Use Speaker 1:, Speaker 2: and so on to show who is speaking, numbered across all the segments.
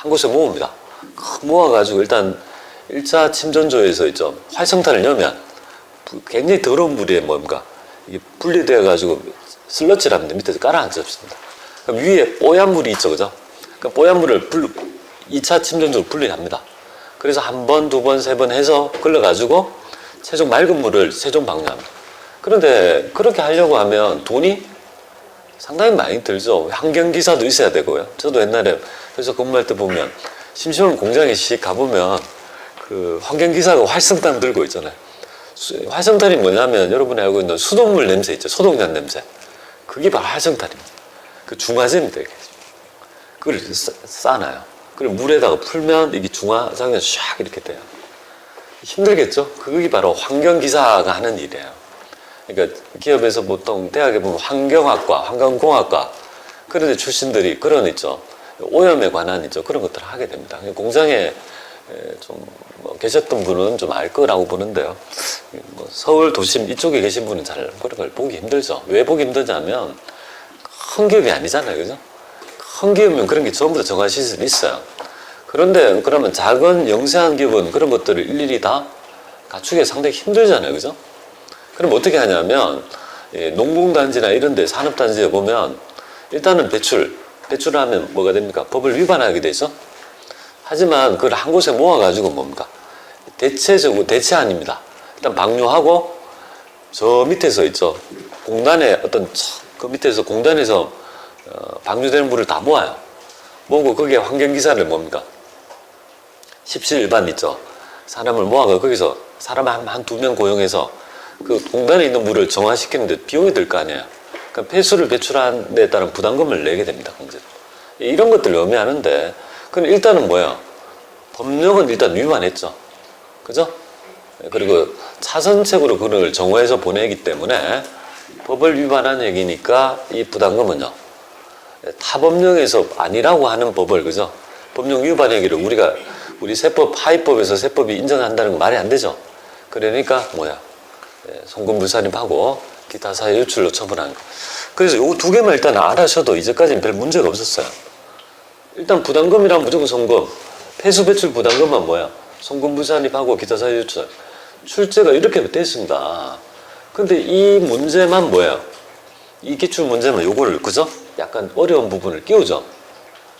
Speaker 1: 한 곳에 모읍니다. 모아가지고 일단 1차 침전조에서 있죠. 활성탄을 넣으면 굉장히 더러운 물에 뭡니까? 이게 분리되어가지고 슬러지랍니다. 밑에서 깔아앉습니다. 그럼 위에 뽀얀 물이 있죠. 그죠? 그 뽀얀 물을 2차 침전조로 분리합니다. 그래서 한 번, 두 번, 세 번 해서 걸러가지고 최종 맑은 물을 세종 방류합니다. 그런데 그렇게 하려고 하면 돈이 상당히 많이 들죠. 환경기사도 있어야 되고요. 저도 옛날에 그래서 근무할 때 보면 심심하면 공장에 씩 가보면 그 환경기사가 활성탄 들고 있잖아요. 활성탄이 뭐냐면 여러분이 알고 있는 수돗물 냄새 있죠. 소독약 냄새. 그게 바로 활성탄입니다. 그 중화제입니다. 이게. 그걸 싸놔요. 그리고 물에다가 풀면 이게 중화장면 샥 이렇게 돼요. 힘들겠죠? 그게 바로 환경기사가 하는 일이에요. 그러니까 기업에서 보통 대학에 보면 환경학과, 환경공학과 그런 데 출신들이 그런 있죠. 오염에 관한 있죠. 그런 것들을 하게 됩니다. 공장에 좀 계셨던 분은 좀 알 거라고 보는데요. 서울 도심 이쪽에 계신 분은 잘 그런 걸 보기 힘들죠. 왜 보기 힘들냐면 큰 기업이 아니잖아요. 그죠? 큰 기업이면 그런 게 전부 다 정화 시설이 있어요. 그런데 그러면 작은 영세한 기업은 그런 것들을 일일이 다 갖추기가 상당히 힘들잖아요. 그죠? 그럼 어떻게 하냐면 농공단지나 이런 데 산업단지에 보면 일단은 배출을 하면 뭐가 됩니까? 법을 위반하게 되죠. 하지만 그걸 한 곳에 모아가지고 뭡니까? 대체아닙니다. 일단 방류하고 저 밑에서 있죠. 공단에 그 밑에서 공단에서 방류되는 물을 다 모아요. 모으고 거기에 환경기사를 뭡니까? 십시일반 있죠. 사람을 모아서 거기서 사람 한 두 명 고용해서 그 공단에 있는 물을 정화시키는데 비용이 들 거 아니에요. 그러니까 폐수를 배출한 데에 따른 부담금을 내게 됩니다. 강제로. 이런 것들을 의미하는데 그럼 일단은 뭐예요? 법령은 일단 위반했죠. 그죠? 그리고 차선책으로 그걸 정화해서 보내기 때문에 법을 위반한 얘기니까 이 부담금은요. 타법령에서 아니라고 하는 법을, 그죠? 법령 위반 얘기를 우리 세법, 하위법에서 세법이 인정한다는 건 말이 안 되죠. 그러니까 뭐야? 송금불산입하고 기타 사회 유출로 처분하는 거. 그래서 요 두 개만 일단 알아셔도 이제까지는 별 문제가 없었어요. 일단 부담금이란 무조건 송금. 폐수 배출 부담금은 뭐야? 송금불산입하고 기타 사회 유출. 출제가 이렇게 됐습니다. 근데 이 문제만 뭐예요? 이 기출 문제만 요거를, 그죠? 약간 어려운 부분을 끼우죠.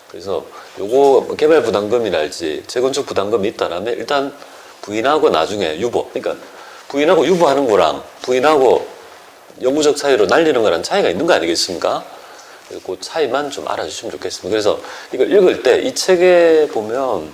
Speaker 1: 그래서 요거 개발 부담금이랄지 재건축 부담금이 있다라면 일단 부인하고 나중에 유보. 그러니까 부인하고 유보하는 거랑 부인하고 영구적 사유로 날리는 거랑 차이가 있는 거 아니겠습니까? 그 차이만 좀 알아주시면 좋겠습니다. 그래서 이걸 읽을 때 이 책에 보면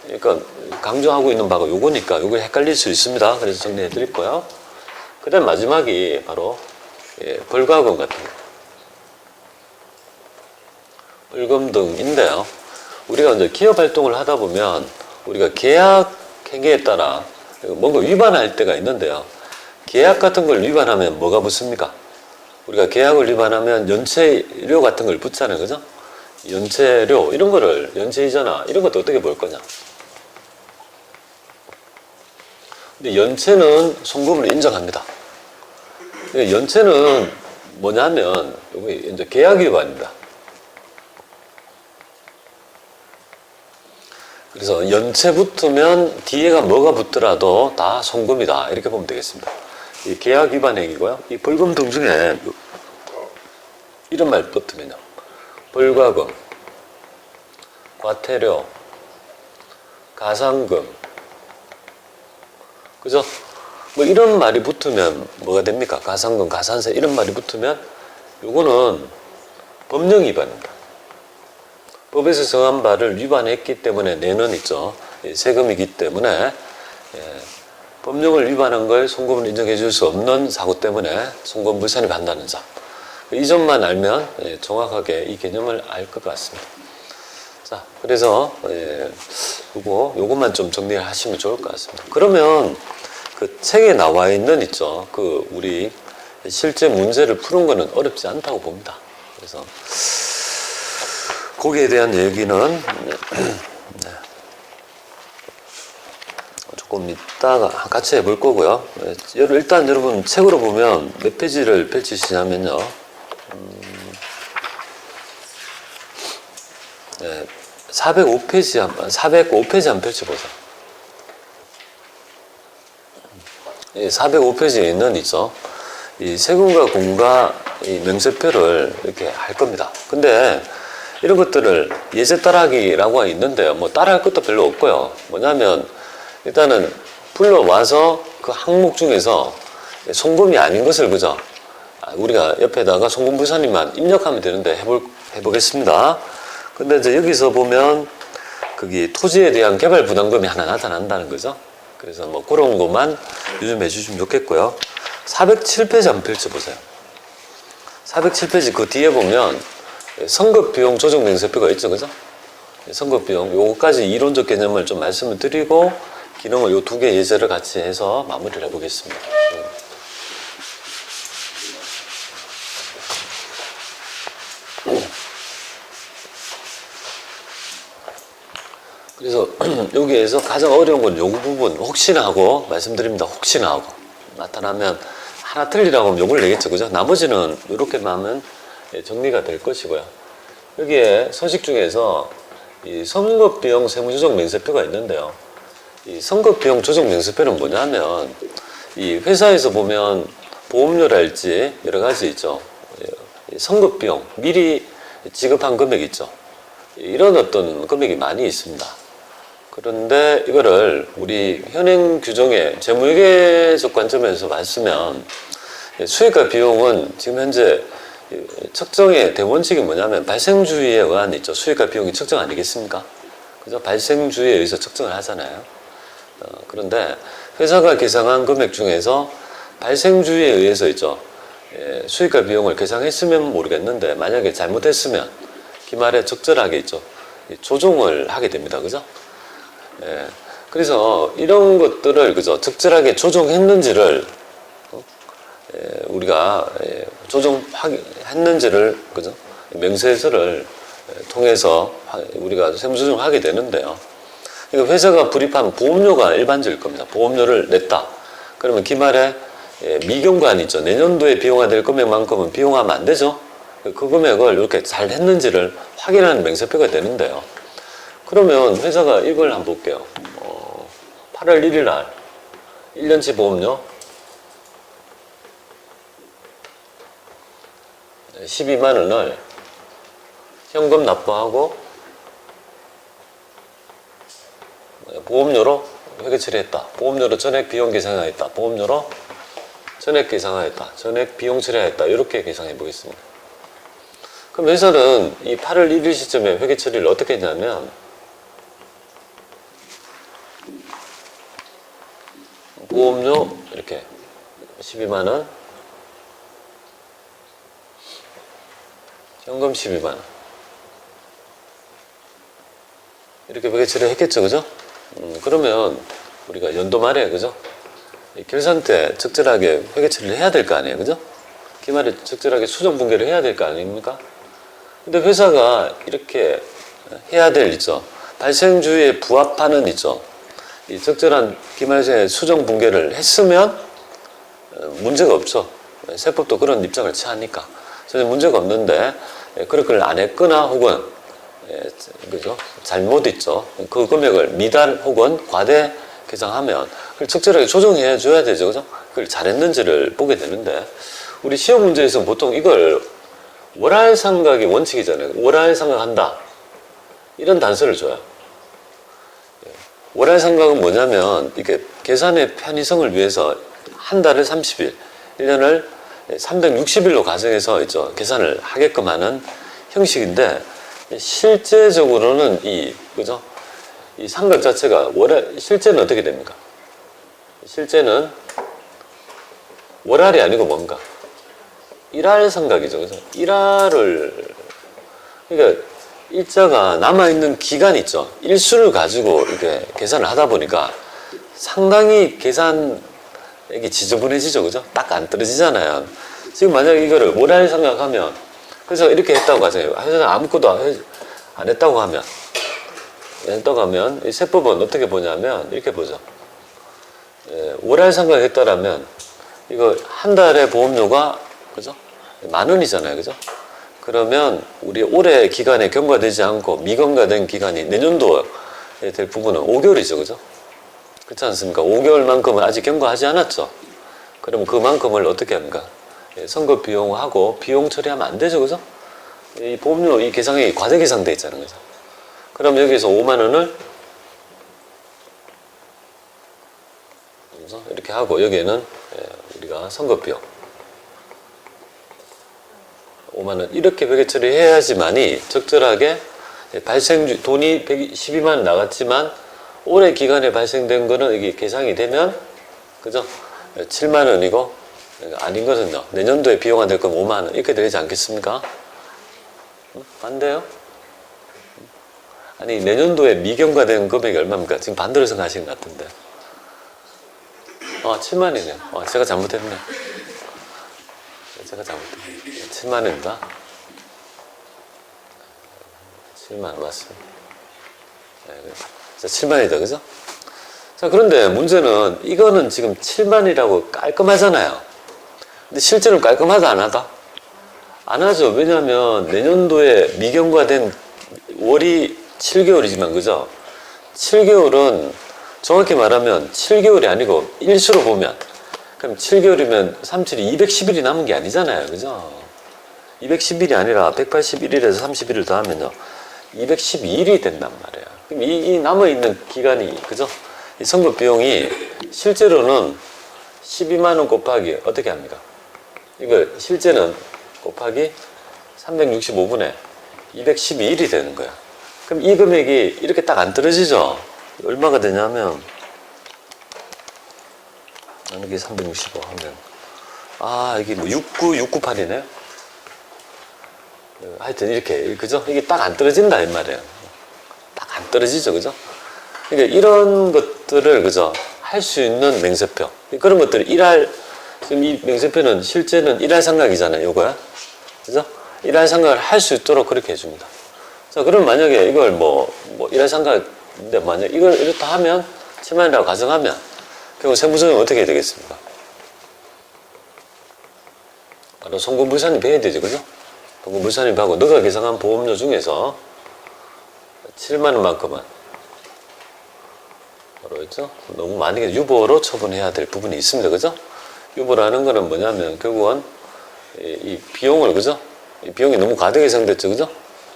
Speaker 1: 그러니까 강조하고 있는 바가 요거니까 요걸 헷갈릴 수 있습니다. 그래서 정리해 드릴 거예요. 그 다음 마지막이 바로 벌과금 같은 거. 벌금 등인데요. 우리가 이제 기업 활동을 하다 보면 우리가 계약 행위에 따라 뭔가 위반할 때가 있는데요. 계약 같은 걸 위반하면 뭐가 붙습니까? 우리가 계약을 위반하면 연체료 같은 걸 붙잖아요. 그죠? 연체료, 이런 거를, 연체이자나 이런 것도 어떻게 볼 거냐. 근데 연체는 송금을 인정합니다. 연체는 뭐냐면, 여기 이제 계약 위반입니다. 그래서 연체 붙으면 뒤에가 뭐가 붙더라도 다 송금이다. 이렇게 보면 되겠습니다. 이 계약 위반 행위고요. 이 벌금 등 중에 이런 말 붙으면요. 벌과금, 과태료, 가산금. 그죠? 뭐 이런 말이 붙으면 뭐가 됩니까? 가산금, 가산세 이런 말이 붙으면 요거는 법령 위반입니다. 법에서 정한 바를 위반했기 때문에 내는 있죠. 세금이기 때문에 법령을 위반한 걸 송금을 인정해 줄 수 없는 사고 때문에 송금 불산이 간다는 점. 이 점만 알면 정확하게 이 개념을 알 것 같습니다. 자, 그래서 요것만 좀 정리를 하시면 좋을 것 같습니다. 그러면 그 책에 나와 있는 있죠. 그 우리 실제 문제를 푸는 거는 어렵지 않다고 봅니다. 그래서 거기에 대한 얘기는 조금 이따가 같이 해볼 거고요. 일단 여러분 책으로 보면 몇 페이지를 펼치시냐면요. 405페이지 405페이지 한번 펼쳐보자. 405페이지에 있는 있죠. 이 세금과 공과 이 명세표를 이렇게 할 겁니다. 근데 이런 것들을 예제 따라하기라고 있는데요. 뭐 따라할 것도 별로 없고요. 뭐냐면 일단은 불러와서 그 항목 중에서 송금이 아닌 것을 그죠? 우리가 옆에다가 송금부사님만 입력하면 되는데 해보겠습니다. 근데 이제 여기서 보면 거기 토지에 대한 개발 부담금이 하나 나타난다는 거죠. 그래서 뭐 그런 것만 요즘 해주시면 좋겠고요. 407페이지 한번 펼쳐보세요. 407페이지 그 뒤에 보면 선급비용 조정명세표가 있죠, 그죠? 선급비용 요거까지 이론적 개념을 좀 말씀을 드리고 기능을 요 두 개 예제를 같이 해서 마무리를 해보겠습니다. 그래서 여기에서 가장 어려운 건 요거 부분 혹시나 하고 말씀드립니다. 혹시나 하고 나타나면 하나 틀리라고 하면 욕을 내겠죠, 그죠? 나머지는 이렇게만 하면 정리가 될 것이고요. 여기에 서식 중에서 이 선급비용 세무조정 명세표가 있는데요. 이 선급비용 조정 명세표는 뭐냐면 이 회사에서 보면 보험료랄지 여러 가지 있죠. 선급비용 미리 지급한 금액 있죠. 이런 어떤 금액이 많이 있습니다. 그런데 이거를 우리 현행 규정의 재무회계적 관점에서 봤으면 수익과 비용은 지금 현재 측정의 대원칙이 뭐냐면 발생주의에 의한 있죠. 수익과 비용이 측정 아니겠습니까? 그죠? 발생주의에 의해서 측정을 하잖아요. 그런데 회사가 계상한 금액 중에서 발생주의에 의해서 있죠. 수익과 비용을 계상했으면 모르겠는데 만약에 잘못했으면 기말에 적절하게 있죠. 조정을 하게 됩니다. 그죠? 그래서 이런 것들을 그죠? 적절하게 조정했는지를 우리가 조정했는지를 그죠? 명세서를 통해서 우리가 세무조정을 하게 되는데요. 그러니까 회사가 불입한 보험료가 일반적일 겁니다. 보험료를 냈다. 그러면 기말에 미경관 있죠. 내년도에 비용화될 금액만큼은 비용하면 안 되죠. 그 금액을 이렇게 잘 했는지를 확인하는 명세표가 되는데요. 그러면 회사가 이걸 한번 볼게요. 8월 1일 날 1년치 보험료 12만 원을 현금 납부하고 보험료로 회계 처리했다. 보험료로 전액 비용 계상하였다. 보험료로 전액 계상하였다. 전액 비용 처리하였다. 이렇게 계상해 보겠습니다. 그럼 회사는 이 8월 1일 시점에 회계 처리를 어떻게 했냐면 보험료 이렇게 12만 원 현금 12만 원 이렇게 회계 처리를 했겠죠, 그죠? 그러면 우리가 연도 말에 그죠? 결산 때 적절하게 회계 처리를 해야 될 거 아니에요, 그죠? 기말에 적절하게 수정 분계를 해야 될 거 아닙니까? 근데 회사가 이렇게 해야 될 있죠. 발생주의에 부합하는 있죠. 이 적절한 기말세 수정 분계를 했으면 문제가 없죠. 세법도 그런 입장을 취하니까 전혀 문제가 없는데 그렇게 안 했거나 혹은 그죠? 잘못 있죠. 그 금액을 미달 혹은 과대 계상하면 그걸 적절하게 조정해 줘야 되죠, 그죠? 그걸 잘했는지를 보게 되는데 우리 시험 문제에서는 보통 이걸 월할 상각이 원칙이잖아요. 월할 상각한다 이런 단서를 줘요. 월할 상각은 뭐냐면 이게 계산의 편의성을 위해서 한 달을 30일, 1년을 360일로 가정해서 있죠. 계산을 하게끔 하는 형식인데 실제적으로는 그죠? 이 상각 자체가 실제는 어떻게 됩니까? 실제는 월할이 아니고 뭔가 일할 상각이죠. 그래서 그러니까 일자가 남아있는 기간 있죠. 일수를 가지고 이렇게 계산을 하다 보니까 상당히 계산액이 지저분해지죠. 그죠? 딱 안 떨어지잖아요. 지금 만약에 이거를 월할 상각하면 그래서 이렇게 했다고 하세요. 회사는 아무것도 안 했다고 하면 이 세법은 어떻게 보냐면 이렇게 보죠. 월할 상각했다라면 이거 한 달에 보험료가 그죠? 10,000원이잖아요. 그죠? 그러면 우리 올해 기간에 경과되지 않고 미경과된 기간이 내년도에 될 부분은 5개월이죠. 그죠? 그렇지 않습니까? 5개월만큼은 아직 경과하지 않았죠. 그러면 그만큼을 어떻게 합니까? 선거 비용하고 비용 처리하면 안 되죠. 그죠? 이 보험료 이 계상이 과대 계상돼 있잖아요. 그죠? 그럼 여기서 5만 원을 이렇게 하고 여기에는 우리가 선거 비용 5만 원 이렇게 회계 처리해야지만이 적절하게 발생 돈이 112만 원 나갔지만 올해 기간에 발생된 거는 이게 계상이 되면 그죠? 7만 원이고 아닌 것은요. 내년도에 비용화 될 건 5만 원 이렇게 되지 않겠습니까? 안 돼요? 아니 내년도에 미경과된 금액이 얼마입니까? 지금 반대로 생각하시는 것 같은데 7만이네요. 제가 잘못했네. 제가 잘못했네. 7만입니다. 7만 맞습니다. 네, 7만이다. 그죠? 자, 그런데 문제는 이거는 지금 7만이라고 깔끔하잖아요. 근데 실제로는 깔끔하다 안 하다? 안 하죠. 왜냐하면 내년도에 미경과된 월이 7개월이지만 그죠? 7개월은 정확히 말하면 7개월이 아니고 일수로 보면 그럼 7개월이면 37이 210일이 남은 게 아니잖아요. 그죠? 210일이 아니라 181일에서 31일 더하면요 212일이 된단 말이에요. 그럼 이 남아있는 기간이 그죠? 이 선거 비용이 실제로는 12만 원 곱하기 어떻게 합니까? 이거 실제는 곱하기 365분에 212일이 되는 거야. 그럼 이 금액이 이렇게 딱 안 떨어지죠? 얼마가 되냐면 이게 365 하면 이게 뭐 69698이네요. 하여튼 이렇게 그죠? 이게 딱 안 떨어진다 이 말이에요. 딱 안 떨어지죠, 그죠? 그러니까 이런 것들을 그죠? 할 수 있는 맹세표 그런 것들을 지금 이 맹세표는 실제는 일할 상각이잖아요, 요거야, 그죠? 일할 상각을 할 수 있도록 그렇게 해줍니다. 자, 그럼 만약에 이걸 뭐 일할 상각인데 만약 이걸 이렇다 하면 7만이라고 가정하면 결국 세무서는 어떻게 해야 되겠습니까? 바로 송금물산입 해야 되죠, 그죠? 송금물산입하고 너가 계산한 보험료 중에서 7만 원만큼은 바로 있죠? 너무 많이 유보로 처분해야 될 부분이 있습니다, 그죠? 유보라는 거는 뭐냐면 결국은 이 비용을 그죠? 이 비용이 너무 과대 계상됐죠, 그죠?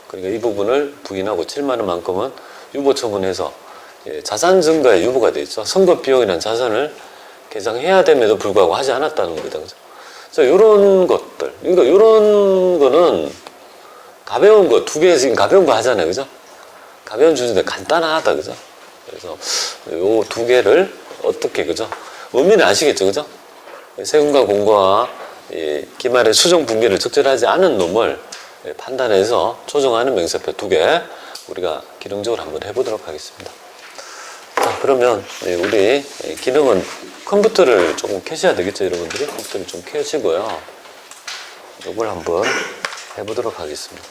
Speaker 1: 그러니까 이 부분을 부인하고 7만 원만큼은 유보 처분해서 자산 증가에 유보가 돼 있죠. 선거 비용이라는 자산을 계상해야 됨에도 불구하고 하지 않았다는 겁니다, 그죠? 자, 요런 것들, 그러니까 요런 거는 가벼운 거 두 개 지금 가벼운 거 하잖아요, 그죠? 가벼운 주제인데 간단하다, 그죠? 그래서 요 두 개를 어떻게 그죠? 의미는 아시겠죠, 그죠? 세금과 공과와 기말의 수정 분계를 적절하지 않은 놈을 판단해서 조정하는 맹세표 두 개 우리가 기능적으로 한번 해보도록 하겠습니다. 자, 그러면 우리 기능은 컴퓨터를 조금 켜셔야 되겠죠, 여러분들이? 컴퓨터를 좀 켜시고요. 이걸 한번 해보도록 하겠습니다.